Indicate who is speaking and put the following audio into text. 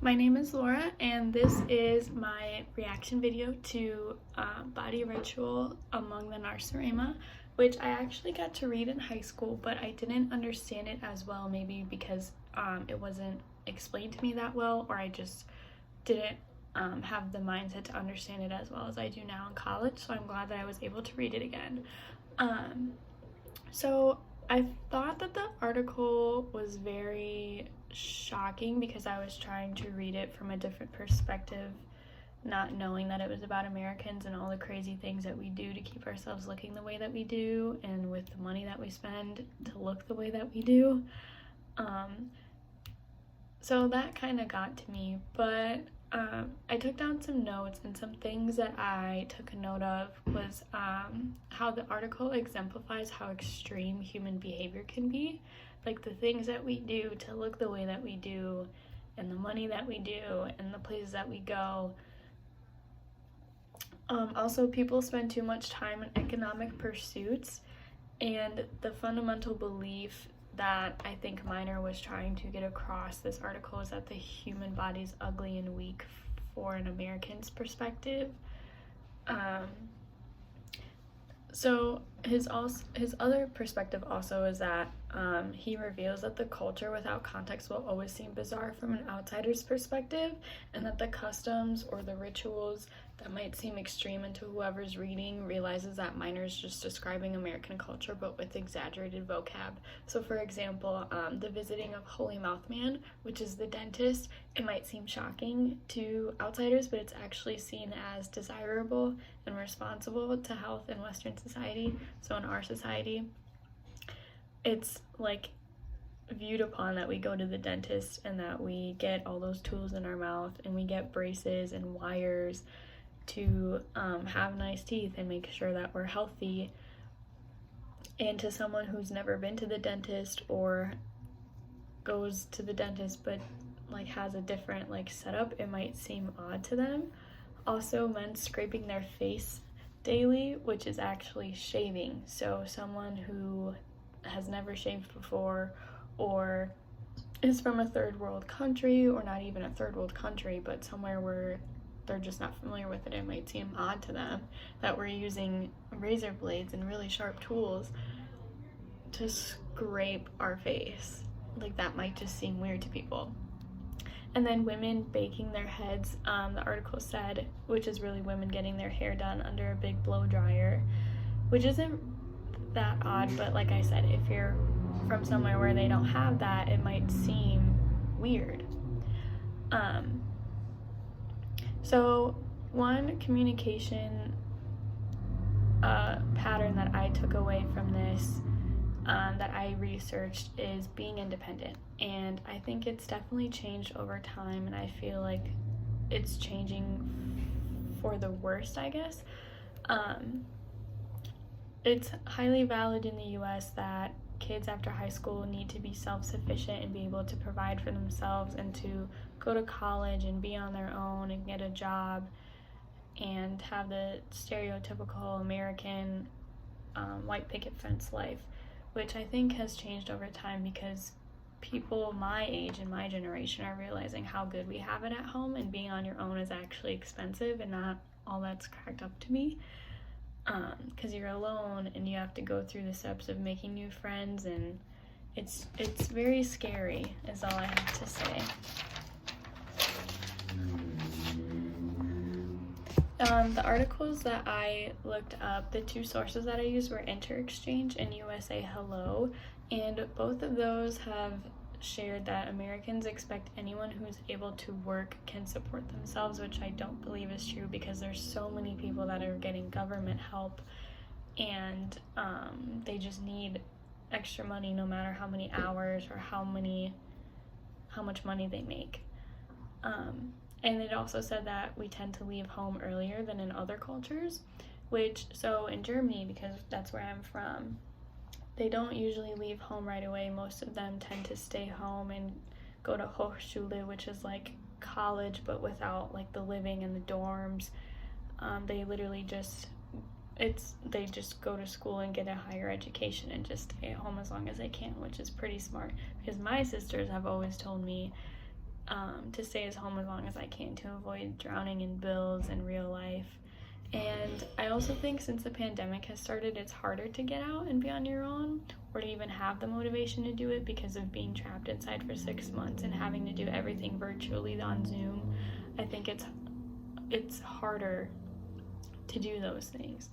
Speaker 1: My name is Laura, and this is my reaction video to Body Ritual Among the Nacirema, which I actually got to read in high school, but I didn't understand it as well, maybe because it wasn't explained to me that well, or I just didn't have the mindset to understand it as well as I do now in college, so I'm glad that I was able to read it again. So I thought that the article was very shocking because I was trying to read it from a different perspective, not knowing that it was about Americans and all the crazy things that we do to keep ourselves looking the way that we do, and with the money that we spend to look the way that we do. So that kind of got to me, but I took down some notes, and some things that I took a note of was how the article exemplifies how extreme human behavior can be. Like the things that we do to look the way that we do, and the money that we do, and the places that we go. Also, people spend too much time in economic pursuits, and the fundamental belief that I think Miner was trying to get across this article is that the human body is ugly and weak for an American's perspective. So his other perspective also is that he reveals that the culture without context will always seem bizarre from an outsider's perspective, and that the customs or the rituals that might seem extreme into whoever's reading realizes that Miner's just describing American culture but with exaggerated vocab. So for example, the visiting of Holy Mouth Man, which is the dentist, it might seem shocking to outsiders, but it's actually seen as desirable and responsible to health in Western society. So in our society, it's like viewed upon that we go to the dentist and that we get all those tools in our mouth, and we get braces and wires to have nice teeth and make sure that we're healthy. And to someone who's never been to the dentist or goes to the dentist but like has a different like setup, it might seem odd to them. Also, men scraping their face daily, which is actually shaving. So someone who has never shaved before, or is from a third world country, or not even a third world country, but somewhere where they're just not familiar with it, it might seem odd to them that we're using razor blades and really sharp tools to scrape our face. Like that might just seem weird to people. And then women baking their heads, the article said, which is really women getting their hair done under a big blow dryer, which isn't that odd, but like I said, if you're from somewhere where they don't have that, it might seem weird. So one communication pattern that I took away from this, that I researched, is being independent. And I think it's definitely changed over time, and I feel like it's changing for the worst, I guess. It's highly valued in the US that kids after high school need to be self-sufficient and be able to provide for themselves, and to go to college and be on their own and get a job and have the stereotypical American white picket fence life, which I think has changed over time because people my age and my generation are realizing how good we have it at home, and being on your own is actually expensive and not all that's cracked up to be. Because you're alone and you have to go through the steps of making new friends, and it's very scary is all I have to say. The articles that I looked up, the two sources that I used were Interexchange and USA Hello, and both of those have shared that Americans expect anyone who's able to work can support themselves, which I don't believe is true, because there's so many people that are getting government help, and they just need extra money no matter how many hours or how much money they make. And it also said that we tend to leave home earlier than in other cultures, so in Germany, because that's where I'm from, they don't usually leave home right away. Most of them tend to stay home and go to Hochschule, which is like college but without like the living and the dorms. They literally just go to school and get a higher education and just stay at home as long as they can, which is pretty smart, because my sisters have always told me to stay as home as long as I can to avoid drowning in bills in real life. And I also think since the pandemic has started, it's harder to get out and be on your own or to even have the motivation to do it because of being trapped inside for 6 months and having to do everything virtually on Zoom. I think it's harder to do those things.